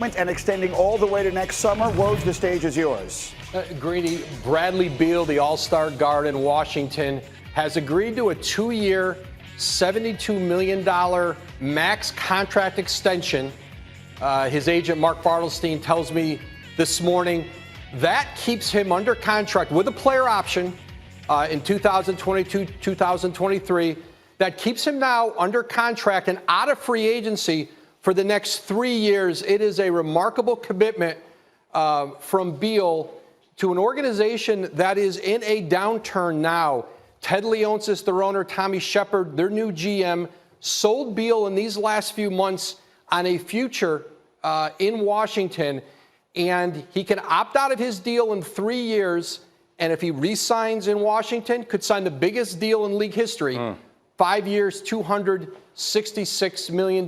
And extending all the way to next summer. Woj, the stage is yours. Greeny, Bradley Beal, the all-star guard in Washington, has agreed to a 2-year, $72 million max contract extension. His agent, Mark Bartelstein, tells me this morning that keeps him under contract with a player option in 2022, 2023. That keeps him now under contract and out of free agency for the next 3 years. It is a remarkable commitment from Beal to an organization that is in a downturn now. Ted Leonsis, their owner, Tommy Shepard, their new GM, sold Beal in these last few months on a future in Washington, and he can opt out of his deal in 3 years, and if he re-signs in Washington, could sign the biggest deal in league history. 5 years, $266 million.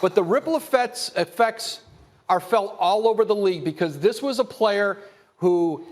But the ripple effects are felt all over the league because this was a player who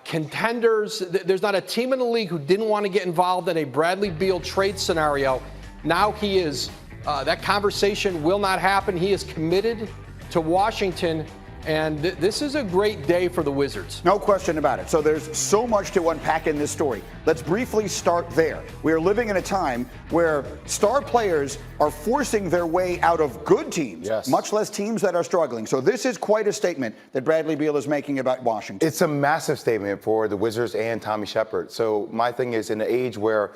contenders, there's not a team in the league who didn't want to get involved in a Bradley Beal trade scenario. Now he is, that conversation will not happen. He is committed to Washington. And this is a great day for the Wizards. No question about it. So there's so much to unpack in this story. Let's briefly start there. We are living in a time where star players are forcing their way out of good teams, much less teams that are struggling. So this is quite a statement that Bradley Beal is making about Washington. It's a massive statement for the Wizards and Tommy Shepard. So my thing is, in an age where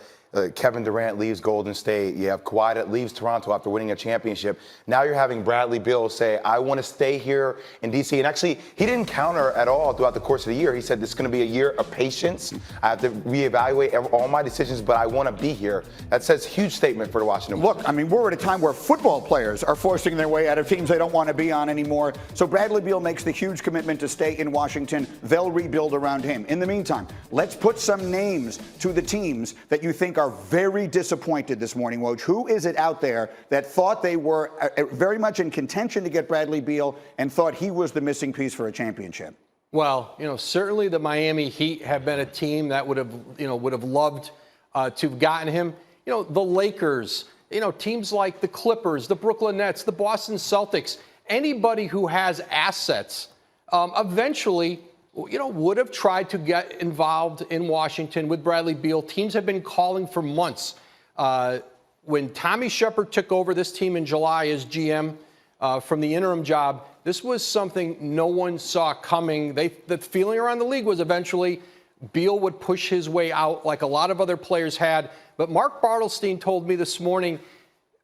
Kevin Durant leaves Golden State, you have Kawhi that leaves Toronto after winning a championship. Now you're having Bradley Beal say, I want to stay here in D.C. And actually, he didn't counter at all throughout the course of the year. He said, this is going to be a year of patience. I have to reevaluate all my decisions, but I want to be here. That says huge statement for the Washington Wizards. Look, I mean, we're at a time where football players are forcing their way out of teams they don't want to be on anymore. So Bradley Beal makes the huge commitment to stay in Washington. They'll rebuild around him. In the meantime, let's put some names to the teams that you think are very disappointed this morning, Woj. Who is it out there that thought they were very much in contention to get Bradley Beal and thought he was the missing piece for a championship? Well, certainly the Miami Heat have been a team that would have loved to have gotten him. The Lakers, teams like the Clippers, the Brooklyn Nets, the Boston Celtics, anybody who has assets, eventually would have tried to get involved in Washington with Bradley Beal. Teams have been calling for months. When Tommy Shepard took over this team in July as GM from the interim job, this was something no one saw coming. The feeling around the league was eventually Beal would push his way out like a lot of other players had. But Mark Bartelstein told me this morning,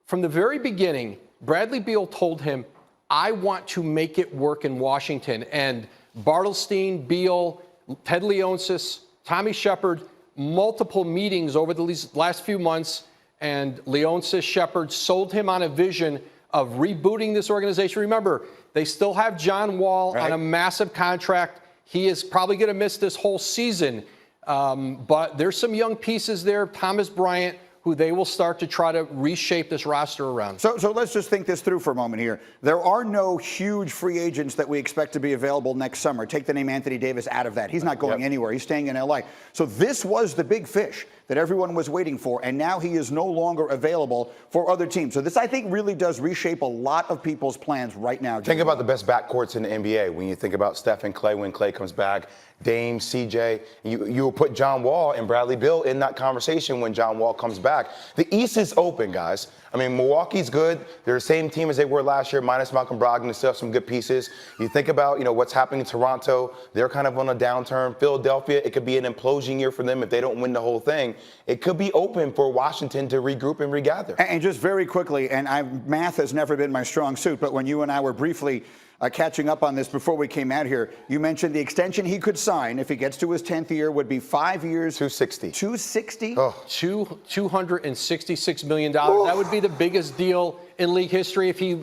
from the very beginning, Bradley Beal told him, I want to make it work in Washington. And Bartelstein, Beal, Ted Leonsis, Tommy Shepard, multiple meetings over the last few months, and Leonsis, Shepard sold him on a vision of rebooting this organization. Remember, they still have John Wall on a massive contract. He is probably going to miss this whole season, but there's some young pieces there, Thomas Bryant, who they will start to try to reshape this roster around. So let's just think this through for a moment here. There are no huge free agents that we expect to be available next summer. Take the name Anthony Davis out of that. He's not going anywhere. He's staying in L.A. So this was the big fish that everyone was waiting for, and now he is no longer available for other teams. So this, I think, really does reshape a lot of people's plans right now. Think about the best backcourts in the NBA. When you think about Steph and Clay, when Clay comes back, Dame, CJ, you will put John Wall and Bradley Beal in that conversation when John Wall comes back. The East is open, guys. I mean, Milwaukee's good. They're the same team as they were last year, minus Malcolm Brogdon. They still have some good pieces. You think about, what's happening in Toronto. They're kind of on a downturn. Philadelphia, it could be an implosion year for them if they don't win the whole thing. It could be open for Washington to regroup and regather. And just very quickly, and math has never been my strong suit, but when you and I were briefly catching up on this before we came out here, you mentioned the extension he could sign if he gets to his 10th year would be 5 years. 260. 260? Oh. $266 million. That would be the biggest deal in league history. If he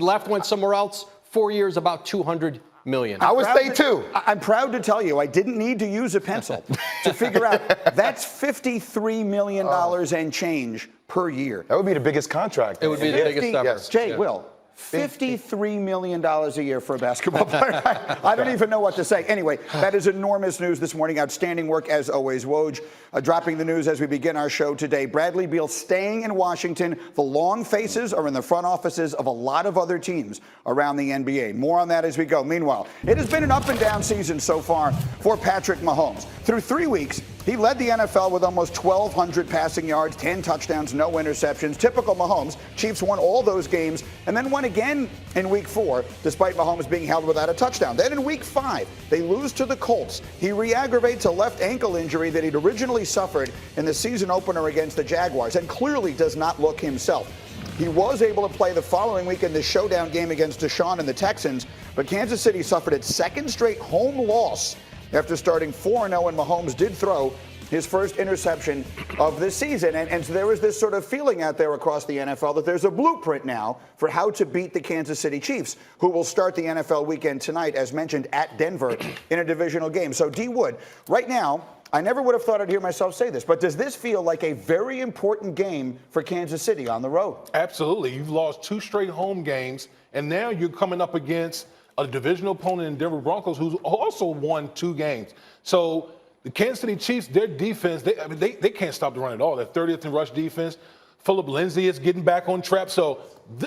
left, went somewhere else, 4 years, about $200 million. I would say too. I'm proud to tell you, I didn't need to use a pencil to figure out that's $53 million and change per year. That would be the biggest contract. It would be the biggest ever. Yes. Jay, Will, $53 million a year for a basketball player. I don't even know what to say. Anyway, that is enormous news this morning. Outstanding work as always. Woj, dropping the news as we begin our show today. Bradley Beal staying in Washington. The long faces are in the front offices of a lot of other teams around the NBA. More on that as we go. Meanwhile, it has been an up and down season so far for Patrick Mahomes. Through 3 weeks, he led the NFL with almost 1,200 passing yards, 10 touchdowns, no interceptions. Typical Mahomes. Chiefs won all those games and then won again in Week 4, despite Mahomes being held without a touchdown. Then in Week 5, they lose to the Colts. He re-aggravates a left ankle injury that he'd originally suffered in the season opener against the Jaguars and clearly does not look himself. He was able to play the following week in the showdown game against Deshaun and the Texans, but Kansas City suffered its second straight home loss after starting 4-0, and Mahomes did throw his first interception of the season. And so there was this sort of feeling out there across the NFL that there's a blueprint now for how to beat the Kansas City Chiefs, who will start the NFL weekend tonight, as mentioned, at Denver in a divisional game. So, D. Wood, right now, I never would have thought I'd hear myself say this, but does this feel like a very important game for Kansas City on the road? Absolutely. You've lost 2 straight home games, and now you're coming up against a divisional opponent in Denver Broncos who's also won 2 games. So the Kansas City Chiefs, their defense, they can't stop the run at all. They're 30th in rush defense. Phillip Lindsay is getting back on track. So,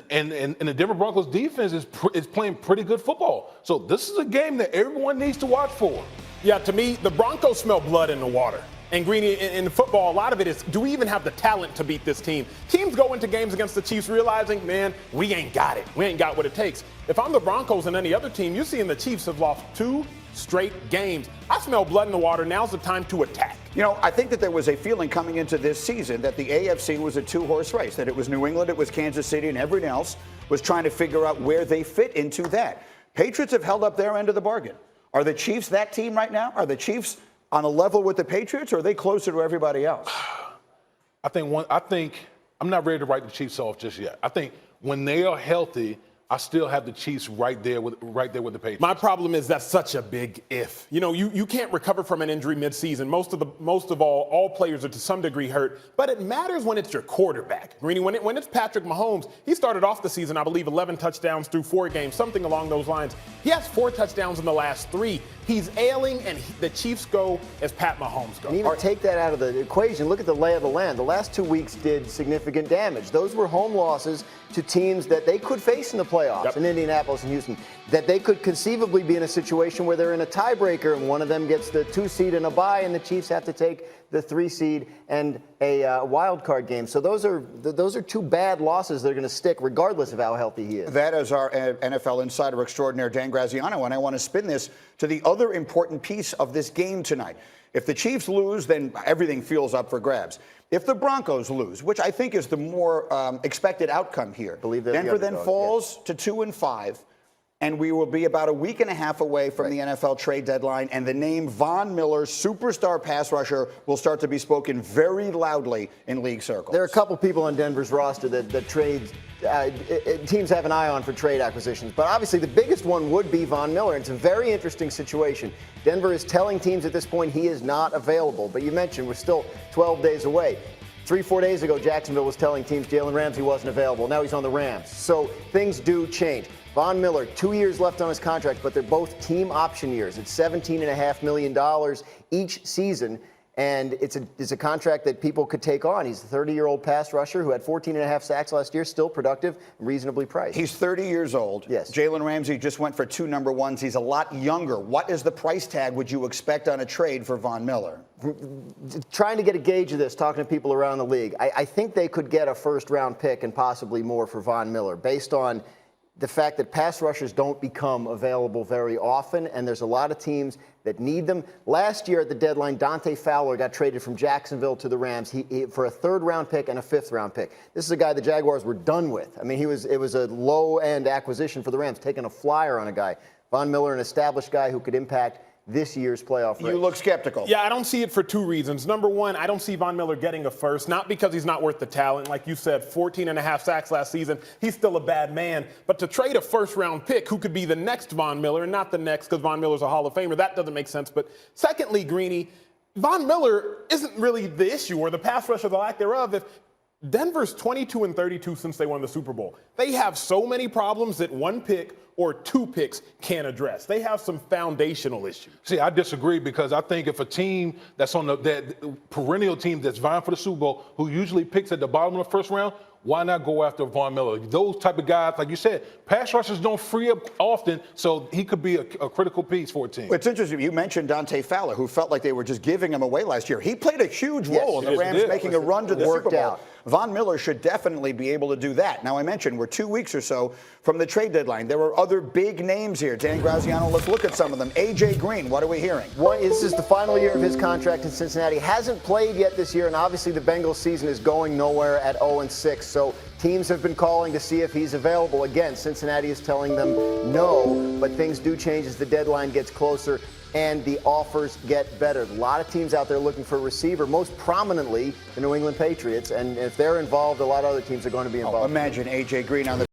and the Denver Broncos defense is playing pretty good football. So this is a game that everyone needs to watch for. Yeah, to me, the Broncos smell blood in the water. And Greeny, in football, a lot of it is, do we even have the talent to beat this team? Teams go into games against the Chiefs realizing, man, we ain't got it. We ain't got what it takes. If I'm the Broncos and any other team, you're seeing the Chiefs have lost 2 straight games. I smell blood in the water. Now's the time to attack. You know, I think that there was a feeling coming into this season that the AFC was a 2-horse race, that it was New England, it was Kansas City, and everyone else was trying to figure out where they fit into that. Patriots have held up their end of the bargain. Are the Chiefs that team right now? Are the Chiefs on a level with the Patriots, or are they closer to everybody else? I think I'm not ready to write the Chiefs off just yet. I think when they are healthy, I still have the Chiefs right there with the Patriots. My problem is that's such a big if. You know, you can't recover from an injury midseason. Most of all players are to some degree hurt, but it matters when it's your quarterback. Greeny, when it's Patrick Mahomes, he started off the season, I believe, 11 touchdowns through 4 games, something along those lines. He has 4 touchdowns in the last 3. He's ailing, and the Chiefs go as Pat Mahomes goes. And even take that out of the equation. Look at the lay of the land. The last 2 weeks did significant damage. Those were home losses to teams that they could face in the playoffs, in Indianapolis and Houston, that they could conceivably be in a situation where they're in a tiebreaker and one of them gets the 2 seed and a bye, and the Chiefs have to take the 3 seed and a wild card game. So those are 2 bad losses that are going to stick regardless of how healthy he is. That is our NFL insider extraordinaire, Dan Graziano, and I want to spin this to the other important piece of this game tonight. If the Chiefs lose, then everything feels up for grabs. If the Broncos lose, which I think is the more expected outcome here, Denver then falls to 2-5, and we will be about a week and a half away from the NFL trade deadline, and the name Von Miller, superstar pass rusher, will start to be spoken very loudly in league circles. There are a couple people on Denver's roster that trades teams have an eye on for trade acquisitions, but obviously the biggest one would be Von Miller. It's a very interesting situation. Denver is telling teams at this point he is not available, but you mentioned we're still 12 days away. 3-4 days ago, Jacksonville was telling teams Jalen Ramsey wasn't available. Now he's on the Rams. So things do change. Von Miller, 2 years left on his contract, but they're both team option years. It's $17.5 million each season, and it's a contract that people could take on. He's a 30-year-old pass rusher who had 14.5 sacks last year, still productive, and reasonably priced. He's 30 years old. Yes. Jalen Ramsey just went for 2 number 1s. He's a lot younger. What is the price tag would you expect on a trade for Von Miller? Trying to get a gauge of this, talking to people around the league, I think they could get a first-round pick and possibly more for Von Miller, based on the fact that pass rushers don't become available very often, and there's a lot of teams that need them. Last year at the deadline, Dante Fowler got traded from Jacksonville to the Rams for a 3rd-round pick and a 5th-round pick. This is a guy the Jaguars were done with. I mean, it was a low-end acquisition for the Rams, taking a flyer on a guy. Von Miller, an established guy who could impact this year's playoff race. You look skeptical. Yeah, I don't see it for 2 reasons. Number one, I don't see Von Miller getting a first, not because he's not worth the talent. Like you said, 14.5 sacks last season. He's still a bad man. But to trade a first-round pick who could be the next Von Miller, and not the next because Von Miller's a Hall of Famer, that doesn't make sense. But secondly, Greeny, Von Miller isn't really the issue or the pass rush or the lack thereof. Denver's 22-32 since they won the Super Bowl. They have so many problems that one pick or two picks can't address. They have some foundational issues. See, I disagree because I think if a team that's on that perennial team that's vying for the Super Bowl, who usually picks at the bottom of the first round, why not go after Von Miller? Those type of guys, like you said, pass rushers don't free up often, so he could be a critical piece for a team. It's interesting. You mentioned Dante Fowler, who felt like they were just giving him away last year. He played a huge role in the Rams making a run to the Super Bowl. Out. Von Miller should definitely be able to do that. Now, I mentioned we're 2 weeks or so from the trade deadline. There were other big names here. Dan Graziano, let's look at some of them. A.J. Green, what are we hearing? This is the final year of his contract in Cincinnati. Hasn't played yet this year, and obviously the Bengals season is going nowhere at 0-6. So teams have been calling to see if he's available. Again, Cincinnati is telling them no, but things do change as the deadline gets closer and the offers get better. A lot of teams out there looking for a receiver, most prominently the New England Patriots, and if they're involved, a lot of other teams are going to be involved. Imagine A.J. Green on the